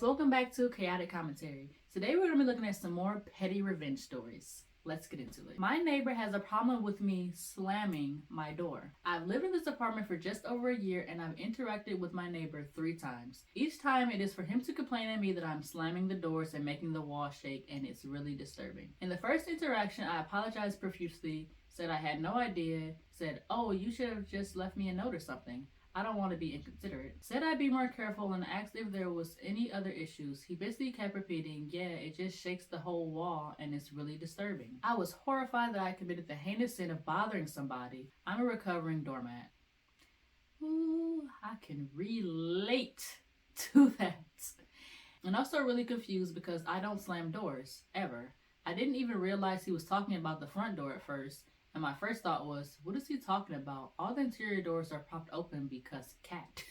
guys, welcome back to Chaotic Commentary. Today we're going to be looking at some more petty revenge stories. Let's get into it. My neighbor has a problem with me slamming my door. I've lived in this apartment for just over a year and I've interacted with my neighbor 3 times. Each time it is for him to complain at me that I'm slamming the doors and making the wall shake, and it's really disturbing. In the first interaction, I apologized profusely, said I had no idea, said, "Oh, you should have just left me a note or something. I don't want to be inconsiderate." Said I'd be more careful and asked if there was any other issues. He basically kept repeating, "Yeah, it just shakes the whole wall and it's really disturbing." I was horrified that I committed the heinous sin of bothering somebody. I'm a recovering doormat. Ooh, I can relate to that. And also really confused because I don't slam doors, ever. I didn't even realize he was talking about the front door at first. And my first thought was, what is he talking about? All the interior doors are propped open because cat.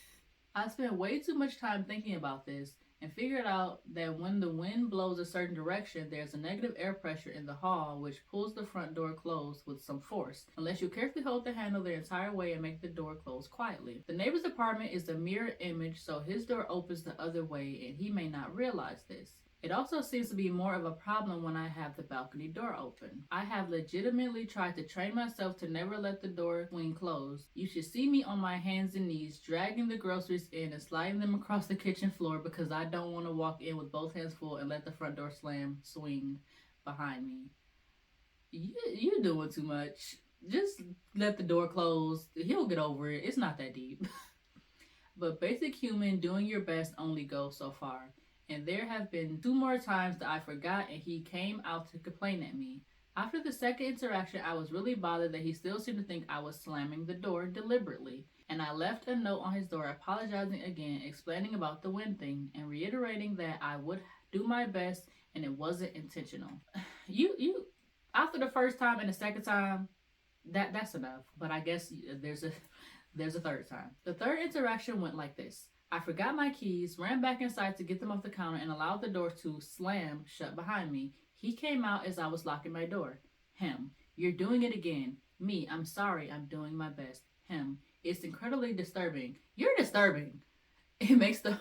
I spent way too much time thinking about this and figured out that when the wind blows a certain direction, there's a negative air pressure in the hall which pulls the front door closed with some force, unless you carefully hold the handle the entire way and make the door close quietly. The neighbor's apartment is a mirror image, so his door opens the other way and he may not realize this. It also seems to be more of a problem when I have the balcony door open. I have legitimately tried to train myself to never let the door swing closed. You should see me on my hands and knees dragging the groceries in and sliding them across the kitchen floor because I don't want to walk in with both hands full and let the front door swing behind me. You're doing too much. Just let the door close. He'll get over it. It's not that deep. But basic human doing your best only goes so far. And there have been 2 more times that I forgot and he came out to complain at me. After the second interaction, I was really bothered that he still seemed to think I was slamming the door deliberately. And I left a note on his door apologizing again, explaining about the wind thing, and reiterating that I would do my best and it wasn't intentional. You after the first time and the second time, that's enough. But I guess there's a third time. The third interaction went like this. I forgot my keys, ran back inside to get them off the counter, and allowed the door to slam shut behind me. He came out as I was locking my door. Him, "You're doing it again." Me, "I'm sorry, I'm doing my best." Him, "It's incredibly disturbing." You're disturbing. It makes the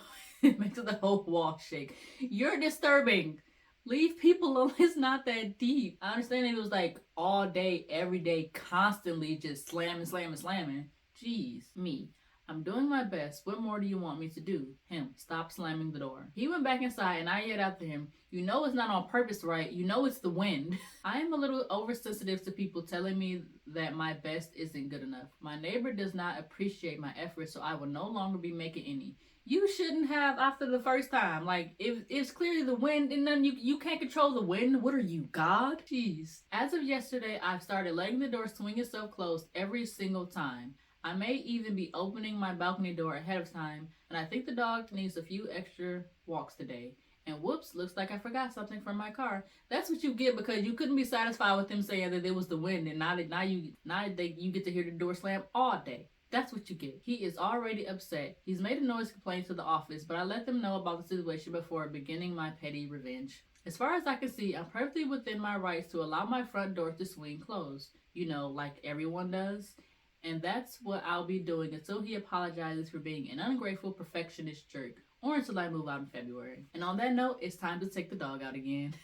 whole wall shake. You're disturbing. Leave people alone. It's not that deep. I understand it was like all day, every day, constantly just slamming. Jeez. Me, "I'm doing my best. What more do you want me to do?" Him, "Stop slamming the door." He went back inside and I yelled after him, "You know it's not on purpose, right? You know it's the wind." I am a little oversensitive to people telling me that my best isn't good enough. My neighbor does not appreciate my efforts, so I will no longer be making any. You shouldn't have after the first time. Like, if it's clearly the wind and then you can't control the wind. What are you, God? Jeez. As of yesterday, I've started letting the door swing itself closed every single time. I may even be opening my balcony door ahead of time, and I think the dog needs a few extra walks today. And whoops, looks like I forgot something from my car. That's what you get because you couldn't be satisfied with them saying that it was the wind, and now you get to hear the door slam all day. That's what you get. He is already upset. He's made a noise complaint to the office, but I let them know about the situation before beginning my petty revenge. As far as I can see, I'm perfectly within my rights to allow my front door to swing closed. You know, like everyone does. And that's what I'll be doing until he apologizes for being an ungrateful perfectionist jerk, or until I move out in February. And on that note, it's time to take the dog out again.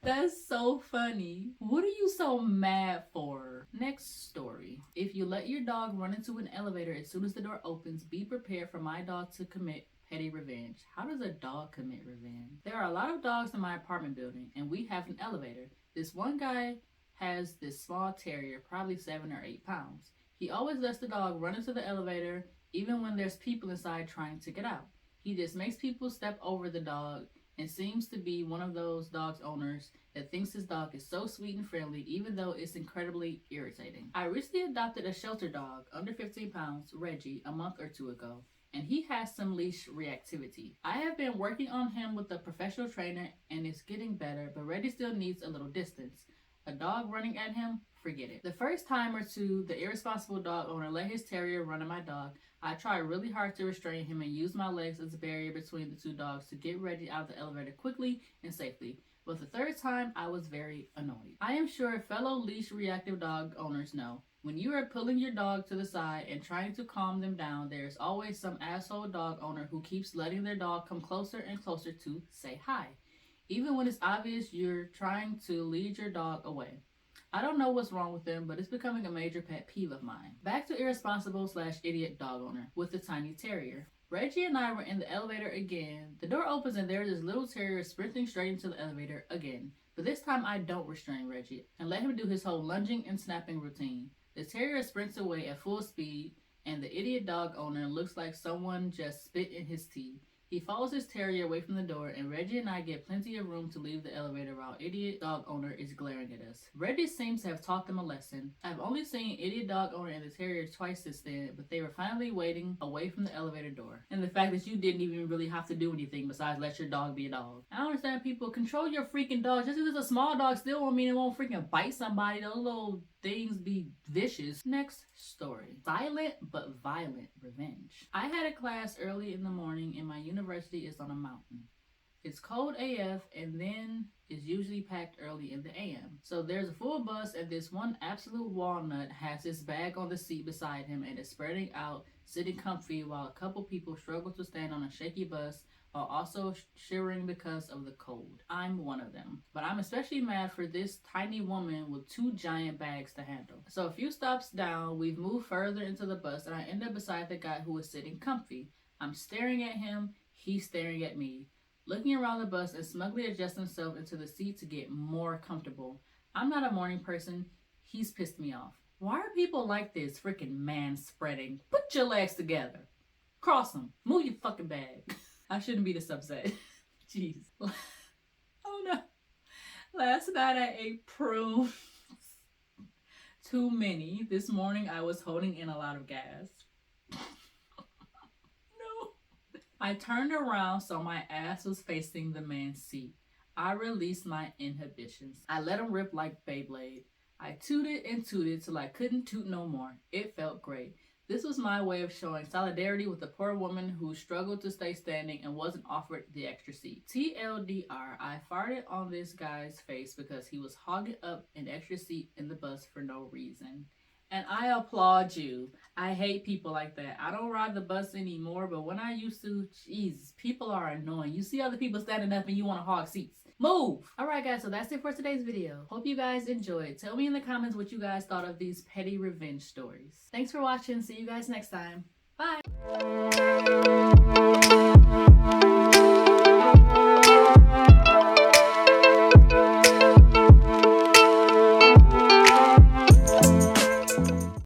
That's so funny. What are you so mad for? Next story. If you let your dog run into an elevator as soon as the door opens, be prepared for my dog to commit petty revenge. How does a dog commit revenge? There are a lot of dogs in my apartment building, and we have an elevator. This one guy has this small terrier, probably 7 or 8 pounds. He always lets the dog run into the elevator, even when there's people inside trying to get out. He just makes people step over the dog and seems to be one of those dog's owners that thinks his dog is so sweet and friendly, even though it's incredibly irritating. I recently adopted a shelter dog, under 15 pounds, Reggie, a month or 2 ago, and he has some leash reactivity. I have been working on him with a professional trainer, and it's getting better, but Reggie still needs a little distance. A dog running at him? Forget it. The first time or two, the irresponsible dog owner let his terrier run at my dog. I tried really hard to restrain him and use my legs as a barrier between the 2 dogs to get Reggie out of the elevator quickly and safely. But the third time, I was very annoyed. I am sure fellow leash reactive dog owners know. When you are pulling your dog to the side and trying to calm them down, there's always some asshole dog owner who keeps letting their dog come closer and closer to say hi, even when it's obvious you're trying to lead your dog away. I don't know what's wrong with them, but it's becoming a major pet peeve of mine. Back to irresponsible / idiot dog owner with the tiny terrier. Reggie and I were in the elevator again. The door opens and there's this little terrier sprinting straight into the elevator again. But this time I don't restrain Reggie and let him do his whole lunging and snapping routine. The terrier sprints away at full speed and the idiot dog owner looks like someone just spit in his tea. He follows his terrier away from the door, and Reggie and I get plenty of room to leave the elevator while idiot dog owner is glaring at us. Reggie seems to have taught them a lesson. I've only seen idiot dog owner and the terrier twice since then, but they were finally waiting away from the elevator door. And the fact that you didn't even really have to do anything besides let your dog be a dog. I don't understand people. Control your freaking dog. Just because it's a small dog still won't mean it won't freaking bite somebody. Those little things be vicious. Next story. Silent but violent revenge. I had a class early in the morning and my university is on a mountain. It's cold AF and then is usually packed early in the AM. So there's a full bus and this one absolute walnut has his bag on the seat beside him and is spreading out, sitting comfy while a couple people struggle to stand on a shaky bus while also shivering because of the cold. I'm one of them. But I'm especially mad for this tiny woman with 2 giant bags to handle. So a few stops down, we've moved further into the bus and I end up beside the guy who is sitting comfy. I'm staring at him, he's staring at me, looking around the bus and smugly adjust himself into the seat to get more comfortable. I'm not a morning person, he's pissed me off. Why are people like this? Freaking man spreading. Put your legs together. Cross them. Move your fucking bag. I shouldn't be this upset. Jeez. Oh no. Last night I ate prunes. Too many. This morning I was holding in a lot of gas. No. I turned around so my ass was facing the man's seat. I released my inhibitions. I let him rip like Beyblade. I tooted and tooted till I couldn't toot no more. It felt great. This was my way of showing solidarity with the poor woman who struggled to stay standing and wasn't offered the extra seat. TLDR, I farted on this guy's face because he was hogging up an extra seat in the bus for no reason. And I applaud you. I hate people like that. I don't ride the bus anymore, but when I used to, jeez, people are annoying. You see other people standing up and you want to hog seats. Move! Alright guys, so that's it for today's video. Hope you guys enjoyed. Tell me in the comments what you guys thought of these petty revenge stories. Thanks for watching. See you guys next time. Bye!